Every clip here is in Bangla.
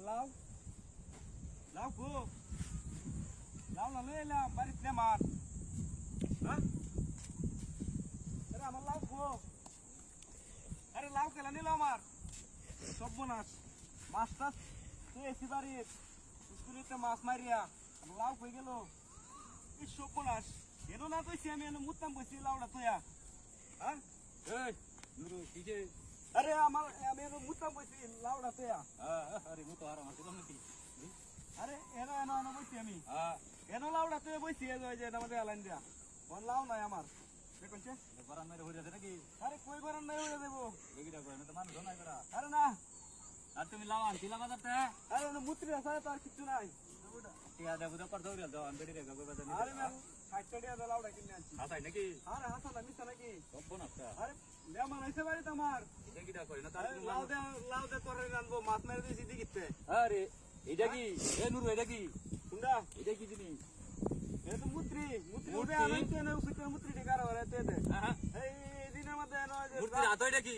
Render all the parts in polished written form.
Lao lao cô lao là lấy là bari thế mà hả এটা আমার লাউ গো আরে লাউ কেলা নিল আমার সর্বনাশ মাছটা তুই এসি বাড়ির স্কুলেতে মাছ মারিয়া আমার লাউ কই গেল এই সর্বনাশ এনো না তুই আমি এনে মুততাম বসি লাউটা তুইয়া হ্যাঁ এই নুরু কিছে আরে আমার আমি এনে মুততাম বসি লাউটা তুইয়া আরে মু তো আর আমার দিলাম নাকি আরে এনো এনো এনো বসি আমি হ্যাঁ এনো লাউটা তুই বসি এই যে আমাদের আলাইন দিয়া কোন লাউ নাই আমার দেখুনছে বারান মেরে হইছে নাকি আরে কই বারান নাই হইয়া দেব এগিরা কই না তো মানুষ নাই করা আরে না আর তুমি লাও আনছিলা বাজারতে আরে না মুত্রি আছে তো আর কিছু নাই টিয়া দেবো তো করতে হইল দাও আনবেড়ি রে গগো বাজার নি আরে না 60 টাকা দা লাউডা কিনে আনছি হাসাই নাকি আরে হাসা না মিছা নাকি সব নাস্তা আরে মেহমান আইছে বাড়ি তোমার এগিরা কই না তার আরে লাউ দে করে আনবো মাছ মেরে দিছি দিকিতে আরে এটা কি এ নুরু এটা কি কুন্ডা এটা কি জিনিস এ তো মুত্রি উবে আনতে না উসকে মুত্রি টিকার ওরে তে দে হ্যাঁ এই দিনের মধ্যে এনো যে মূর্তি হাত এটা কি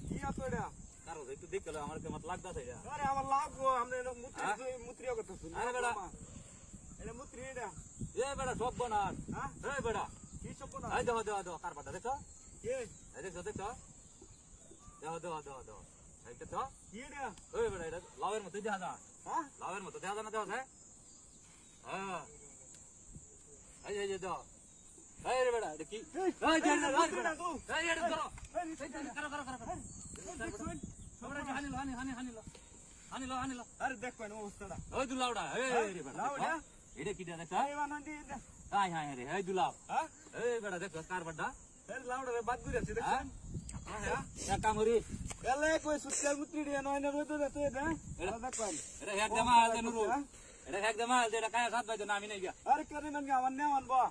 কি আতড়া কারো একটু দেখলে আমার কে মত লাগদা এটা আরে আমার লাগবো আমরা এনো মুত্রিও কথা শুনি আরে বেটা এটা মুত্রি এটা এ বেটা সব বনাস হ্যাঁ এই বেটা কি সব না এই দাও কার বাটা দেখছো কে এই দেখছো দাও এই দেখছো কি এটা ওই বেটা এটা লাউয়ের মতো দেখা যা হ্যাঁ লাউয়ের মতো দেখা যা না দেওয়া যায় হ্যাঁ এই দাও এই রে বেটা এটা কি এই জানি না এই এটা ধরো হানিলো আরে দেখ কোন অবস্থাটা ওই দুলাউডা এই রে বেটা লাউডা এটা কি দেখছ এই বানান্দি হাই রে এই দুলাউ হ্যাঁ এই বেটা দেখছ কার বাড্ডা এই লাউডা রে বাদ করে আছে দেখছেন হ্যাঁ এক কাম করি এলে কই সুচ্চার মুত্রি রে নয় না রইতো দে তুই দে এটা দেখ কোন এটা এক জামা আছে নুরু এটা এক জামা আছে এটা কায়া সাত বাইতো না আমি নাই গিয়া আরে করে মান গা আমার নেওয়ান বা